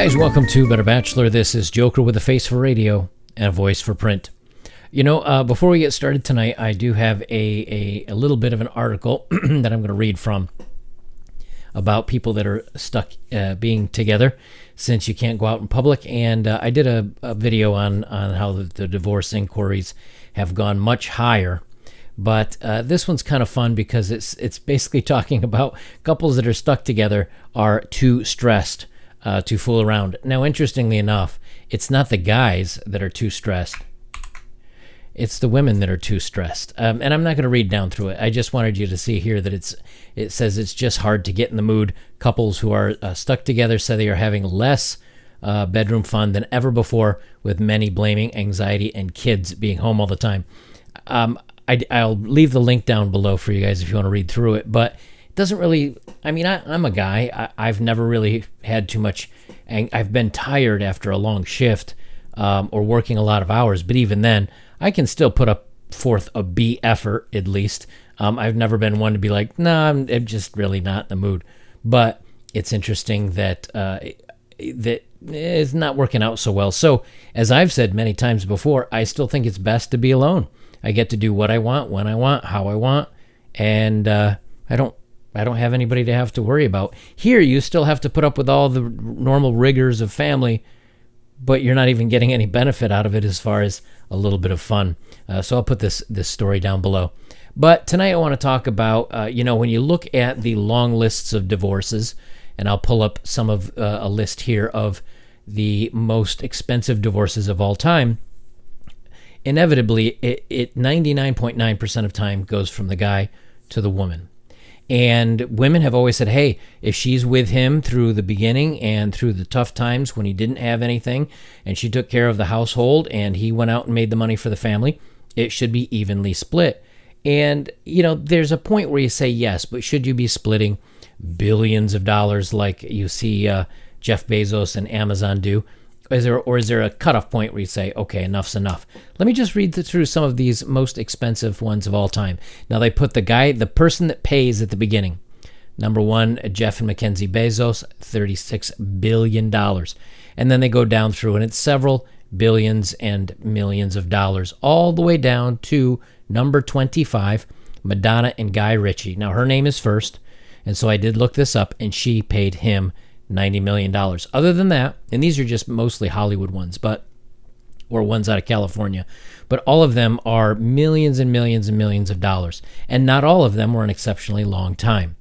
guys, welcome to Better Bachelor. This is Joker with a face for radio and a voice for print. Before we get started tonight, I do have a little bit of an article that I'm going to read from about people that are stuck being together since you can't go out in public. And I did a video on how the divorce inquiries have gone much higher. But this one's kind of fun because it's basically talking about couples that are stuck together are too stressed to fool around. Now, interestingly enough, it's not the guys that are too stressed. It's the women that are too stressed. And I'm not going to read down through it. I just wanted you to see here that it says it's just hard to get in the mood. Couples who are stuck together say they are having less bedroom fun than ever before, with many blaming anxiety and kids being home all the time. I'll leave the link down below for you guys if you want to read through it, but it doesn't really, I'm a guy. I've never really had too much, I've been tired after a long shift or working a lot of hours, but even then, I can still put up forth a B effort, at least. I've never been one to be like, I'm just really not in the mood. But it's interesting that that it's not working out so well. So, as I've said many times before, I still think it's best to be alone. I get to do what I want, when I want, how I want, and I don't have anybody to have to worry about. Here, you still have to put up with all the normal rigors of family, but you're not even getting any benefit out of it as far as a little bit of fun. So I'll put this story down below. But tonight I want to talk about, when you look at the long lists of divorces, and I'll pull up some of a list here of the most expensive divorces of all time, inevitably, it 99.9% of time goes from the guy to the woman. And women have always said, hey, if she's with him through the beginning and through the tough times when he didn't have anything, and she took care of the household and he went out and made the money for the family, it should be evenly split. And, there's a point where you say yes, but should you be splitting billions of dollars like you see Jeff Bezos and Amazon do? Is there a cutoff point where you say, okay, enough's enough? Let me just read through some of these most expensive ones of all time. Now, they put the person that pays at the beginning. Number one, Jeff and Mackenzie Bezos, $36 billion. And then they go down through, and it's several billions and millions of dollars, all the way down to number 25, Madonna and Guy Ritchie. Now, her name is first, and so I did look this up, and she paid him $90 million. Other than that, and these are just mostly Hollywood ones, or ones out of California, but all of them are millions and millions and millions of dollars, and not all of them were an exceptionally long time.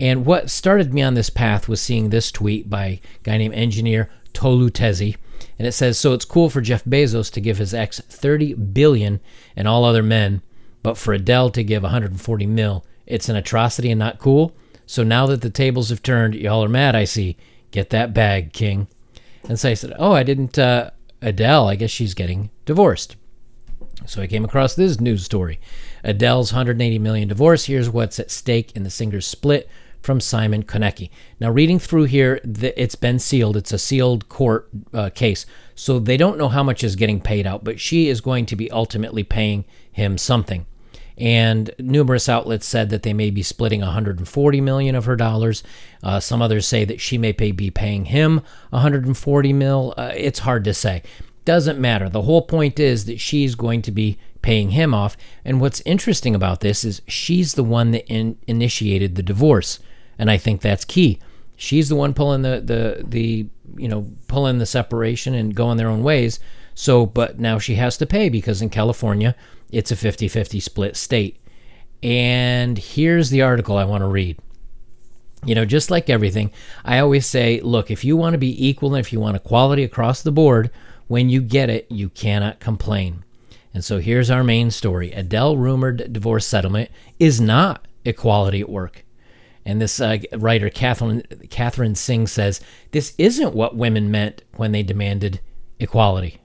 And what started me on this path was seeing this tweet by a guy named Engineer Tolutezi, and it says, so it's cool for Jeff Bezos to give his ex $30 billion and all other men, but for Adele to give $140 million, it's an atrocity and not cool. So now that the tables have turned, y'all are mad, I see. Get that bag, King. And so I said, I didn't, Adele, I guess she's getting divorced. So I came across this news story. Adele's $180 million divorce. Here's what's at stake in the singer's split, from Simon Konecki. Now, reading through here, it's been sealed. It's a sealed court case. So they don't know how much is getting paid out, but she is going to be ultimately paying him something. And numerous outlets said that they may be splitting $140 million of her dollars. Some others say that she may be paying him $140 million. It's hard to say. Doesn't matter. The whole point is that she's going to be paying him off. And what's interesting about this is she's the one that initiated the divorce, and I think that's key. She's the one pulling pulling the separation and going their own ways. So, but now she has to pay because in California, it's a 50-50 split state. And here's the article I want to read. Just like everything, I always say, look, if you want to be equal and if you want equality across the board, when you get it, you cannot complain. And so here's our main story. Adele rumored divorce settlement is not equality at work. And this writer, Catherine Singh, says, this isn't what women meant when they demanded equality.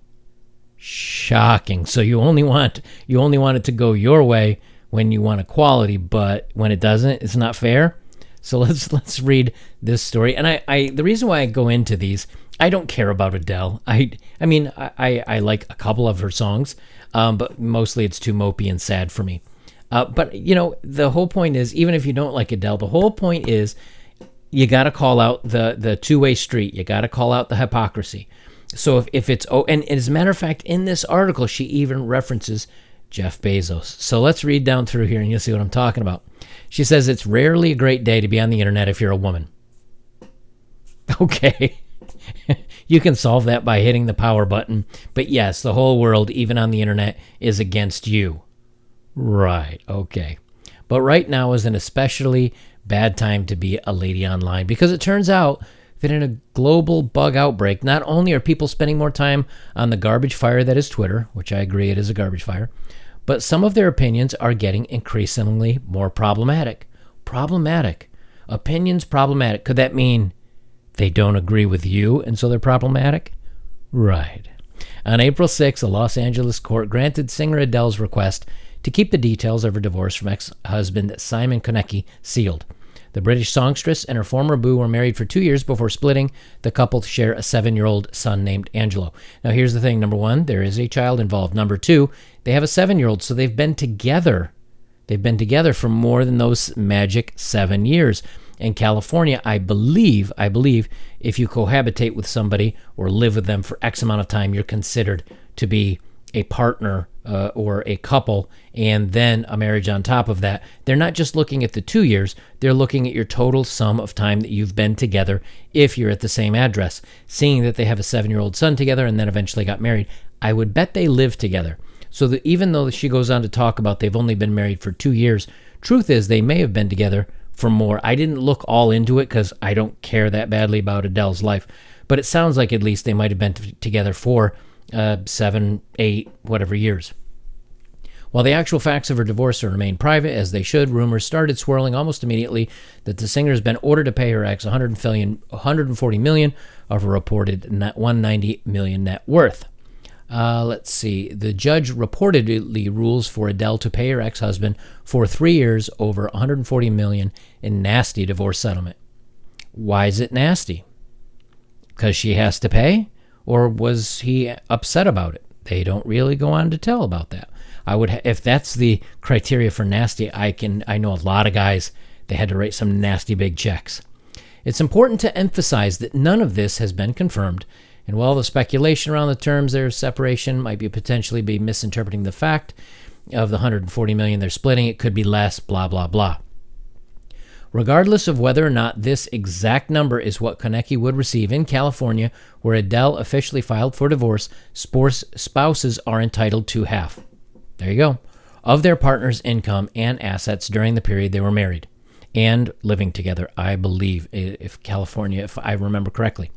Shocking. So you only want it to go your way when you want equality, but when it doesn't, it's not fair. So let's read this story. And I the reason why I go into these, I don't care about Adele. I like a couple of her songs, but mostly it's too mopey and sad for me. But the whole point is, even if you don't like Adele, the whole point is you got to call out the two-way street. You got to call out the hypocrisy. So if it's, and as a matter of fact, in this article, she even references Jeff Bezos. So let's read down through here and you'll see what I'm talking about. She says, it's rarely a great day to be on the internet if you're a woman. Okay. You can solve that by hitting the power button. But yes, the whole world, even on the internet, is against you. Right. Okay. But right now is an especially bad time to be a lady online, because it turns out that in a global bug outbreak, not only are people spending more time on the garbage fire that is Twitter, which I agree it is a garbage fire, but some of their opinions are getting increasingly more problematic. Problematic. Opinions problematic. Could that mean they don't agree with you and so they're problematic? Right. On April 6, a Los Angeles court granted singer Adele's request to keep the details of her divorce from ex-husband Simon Konecki sealed. The British songstress and her former beau were married for 2 years before splitting. The couple share a 7-year-old son named Angelo. Now, here's the thing. Number one, there is a child involved. Number two, they have a 7-year-old, so they've been together. They've been together for more than those magic 7 years. In California, I believe, if you cohabitate with somebody or live with them for X amount of time, you're considered to be a partner or a couple, and then a marriage on top of that. They're not just looking at the 2 years, they're looking at your total sum of time that you've been together if you're at the same address. Seeing that they have a 7-year-old son together and then eventually got married, I would bet they live together. So that even though she goes on to talk about they've only been married for 2 years, truth is they may have been together for more. I didn't look all into it because I don't care that badly about Adele's life, but it sounds like at least they might have been together for 7, 8, whatever years. While the actual facts of her divorce remain private, as they should, rumors started swirling almost immediately that the singer has been ordered to pay her ex $140 million of her reported net $190 million net worth. Let's see. The judge reportedly rules for Adele to pay her ex-husband for 3 years over $140 million in nasty divorce settlement. Why is it nasty? Because she has to pay? Or was he upset about it? They don't really go on to tell about that. If that's the criteria for nasty, I know a lot of guys, they had to write some nasty big checks. It's important to emphasize that none of this has been confirmed, and while the speculation around the terms of their separation might potentially be misinterpreting the fact of the $140 million they're splitting, it could be less, blah, blah, blah. Regardless of whether or not this exact number is what Konecki would receive in California, where Adele officially filed for divorce, spouses are entitled to half. There you go. Of their partner's income and assets during the period they were married and living together, I believe, if I remember correctly.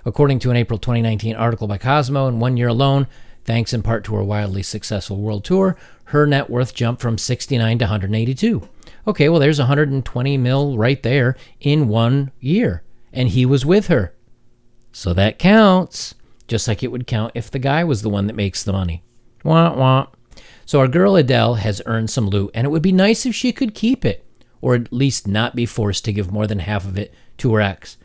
According to an April 2019 article by Cosmo, in 1 year alone, thanks in part to her wildly successful world tour, her net worth jumped from 69 to 182. Okay, well, there's 120 mil right there in 1 year, and he was with her. So that counts, just like it would count if the guy was the one that makes the money. Wah, wah. So our girl Adele has earned some loot, and it would be nice if she could keep it, or at least not be forced to give more than half of it to her ex.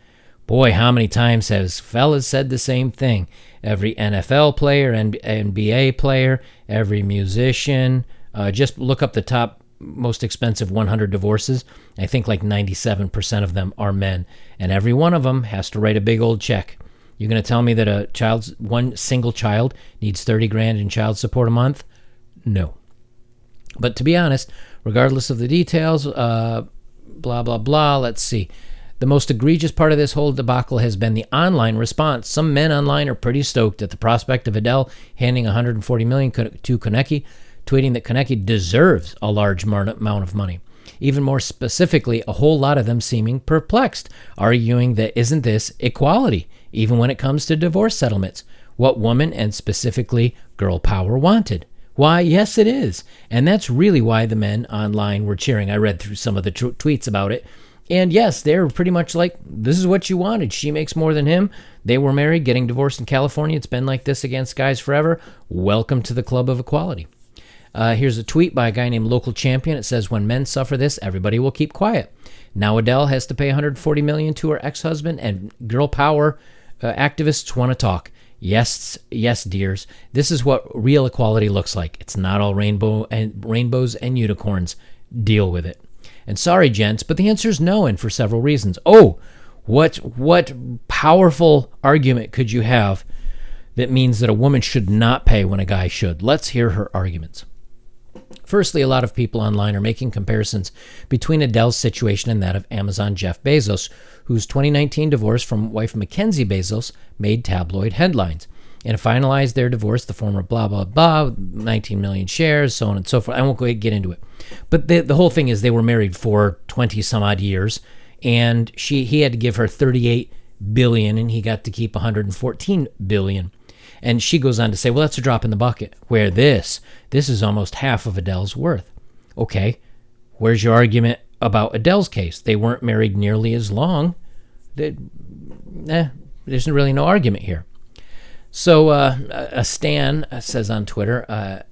Boy, how many times has fellas said the same thing? Every NFL player, NBA player, every musician. Just look up the top most expensive 100 divorces. I think like 97% of them are men, and every one of them has to write a big old check. You're going to tell me that one single child needs $30,000 in child support a month? No. But to be honest, regardless of the details, blah, blah, blah, let's see. The most egregious part of this whole debacle has been the online response. Some men online are pretty stoked at the prospect of Adele handing $140 million to Konecki, tweeting that Konecki deserves a large amount of money. Even more specifically, a whole lot of them seeming perplexed, arguing that isn't this equality, even when it comes to divorce settlements? What woman, and specifically girl power, wanted? Why, yes, it is. And that's really why the men online were cheering. I read through some of the tweets about it. And yes, they're pretty much like, this is what you wanted. She makes more than him. They were married, getting divorced in California. It's been like this against guys forever. Welcome to the club of equality. Here's a tweet by a guy named Local Champion. It says, when men suffer this, everybody will keep quiet. Now Adele has to pay $140 million to her ex-husband, and girl power activists want to talk. Yes, dears. This is what real equality looks like. It's not all rainbows and unicorns. Deal with it. And sorry, gents, but the answer is no, and for several reasons. Oh, what powerful argument could you have that means that a woman should not pay when a guy should? Let's hear her arguments. Firstly, a lot of people online are making comparisons between Adele's situation and that of Amazon Jeff Bezos, whose 2019 divorce from wife Mackenzie Bezos made tabloid headlines. And to finalize their divorce, the former blah, blah, blah, 19 million shares, so on and so forth. I won't go get into it. But the whole thing is they were married for 20 some odd years, and he had to give her $38 billion, and he got to keep $114 billion. And she goes on to say, well, that's a drop in the bucket, where this is almost half of Adele's worth. Okay, where's your argument about Adele's case? They weren't married nearly as long. There's really no argument here. So a Stan says on Twitter,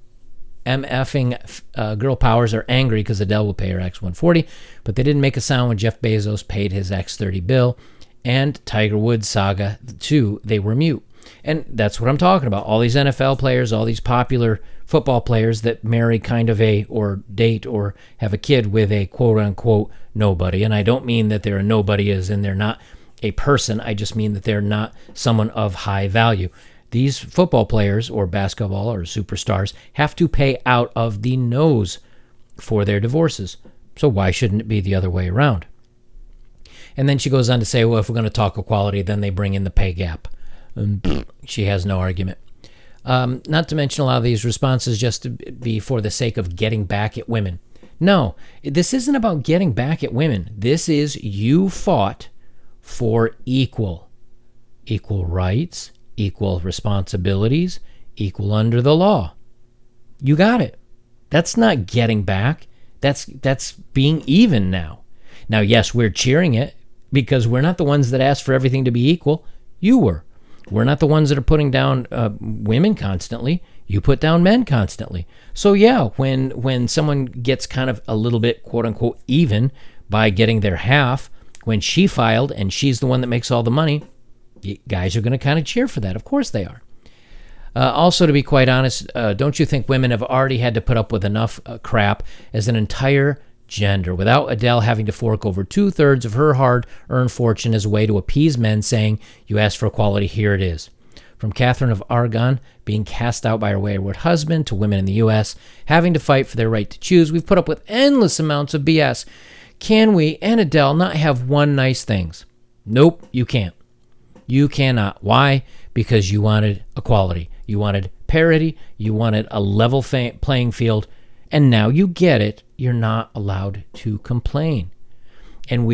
MFing girl powers are angry because Adele will pay her ex $140, but they didn't make a sound when Jeff Bezos paid his ex $30 billion, and Tiger Woods saga too, they were mute. And that's what I'm talking about. All these NFL players, all these popular football players that marry kind of or date or have a kid with a quote-unquote nobody. And I don't mean that they're a nobody as in they're not a person. I just mean that they're not someone of high value. These football players or basketball or superstars have to pay out of the nose for their divorces. So why shouldn't it be the other way around? And then she goes on to say, well, if we're going to talk equality, then they bring in the pay gap. She has no argument. Not to mention a lot of these responses just to be for the sake of getting back at women. No, this isn't about getting back at women. This is you fought for equal rights, equal responsibilities, equal under the law. You got it. That's not getting back. That's being even now. Now, yes, we're cheering it because we're not the ones that asked for everything to be equal. You were. We're not the ones that are putting down women constantly. You put down men constantly. So yeah, when someone gets kind of a little bit quote unquote even by getting their half, when she filed and she's the one that makes all the money, guys are going to kind of cheer for that. Of course they are. Also, to be quite honest, don't you think women have already had to put up with enough crap as an entire gender without Adele having to fork over 2/3 of her hard-earned fortune as a way to appease men saying, you asked for equality, here it is. From Catherine of Aragon being cast out by her wayward husband to women in the U.S. having to fight for their right to choose, we've put up with endless amounts of BS. Can we and Adele not have one nice things? Nope, you can't. You cannot. Why? Because you wanted equality. You wanted parity. You wanted a level playing field. And now you get it. You're not allowed to complain. And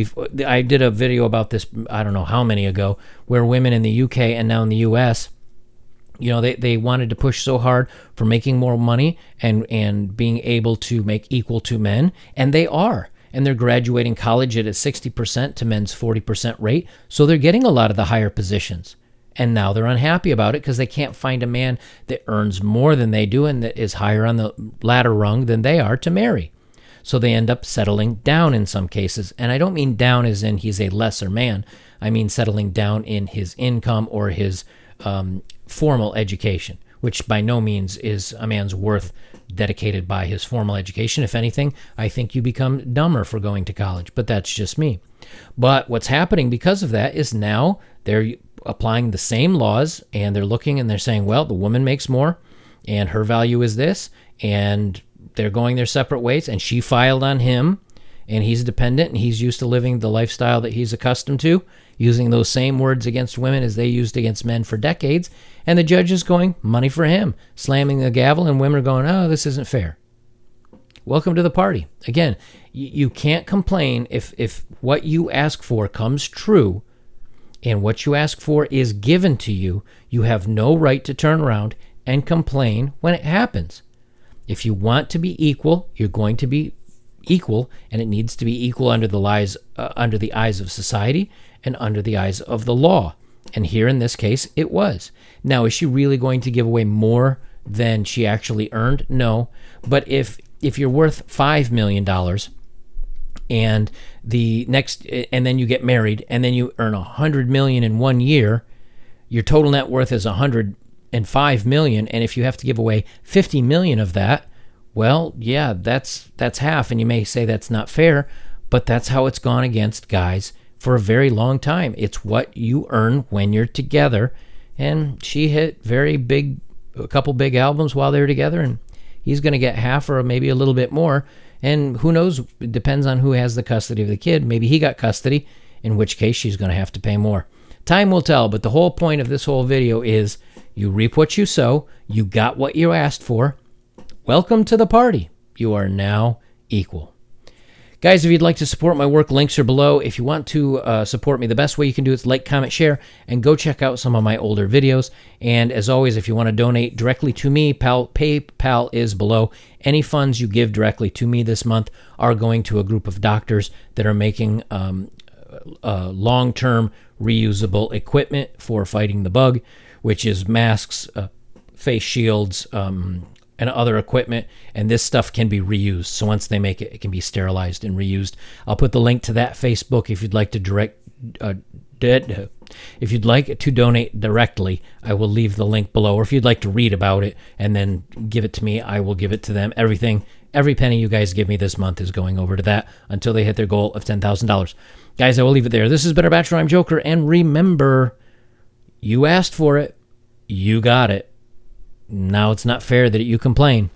I did a video about this, I don't know how many ago, where women in the UK and now in the US, they wanted to push so hard for making more money and being able to make equal to men. And they are. And they're graduating college at a 60% to men's 40% rate. So they're getting a lot of the higher positions. And now they're unhappy about it because they can't find a man that earns more than they do and that is higher on the ladder rung than they are to marry. So they end up settling down in some cases. And I don't mean down as in he's a lesser man. I mean settling down in his income or his formal education, which by no means is a man's worth dedicated by his formal education. If anything, I think you become dumber for going to college, but that's just me. But what's happening because of that is now they're applying the same laws and they're looking and they're saying, well, the woman makes more and her value is this, and they're going their separate ways, and she filed on him and he's dependent and he's used to living the lifestyle that he's accustomed to, using those same words against women as they used against men for decades, and the judge is going, money for him, slamming the gavel, and women are going, oh, this isn't fair. Welcome to the party. Again, you can't complain if what you ask for comes true and what you ask for is given to you. You have no right to turn around and complain when it happens. If you want to be equal, you're going to be equal, and it needs to be equal under the eyes of society and under the eyes of the law. And here in this case, it was. Now, is she really going to give away more than she actually earned? No. But if you're worth $5 million and then you get married and then you earn $100 million in 1 year, your total net worth is $105 million. And if you have to give away $50 million of that, Well, yeah, that's half, and you may say that's not fair, but that's how it's gone against guys for a very long time. It's what you earn when you're together, and she hit a couple big albums while they were together, and he's going to get half or maybe a little bit more, and who knows, it depends on who has the custody of the kid. Maybe he got custody, in which case she's going to have to pay more. Time will tell, but the whole point of this whole video is you reap what you sow. You got what you asked for. Welcome to the party. You are now equal. Guys, if you'd like to support my work, links are below. If you want to support me, the best way you can do it is like, comment, share, and go check out some of my older videos. And as always, if you want to donate directly to me, PayPal is below. Any funds you give directly to me this month are going to a group of doctors that are making long-term reusable equipment for fighting the bug, which is masks, face shields, and other equipment, and this stuff can be reused. So once they make it, it can be sterilized and reused. I'll put the link to that Facebook if you'd like to donate directly. I will leave the link below, or if you'd like to read about it and then give it to me, I will give it to them. Every penny you guys give me this month is going over to that until they hit their goal of $10,000. Guys, I will leave it there. This has been our Bachelor. I'm Joker, and remember, you asked for it, you got it. Now it's not fair that you complain.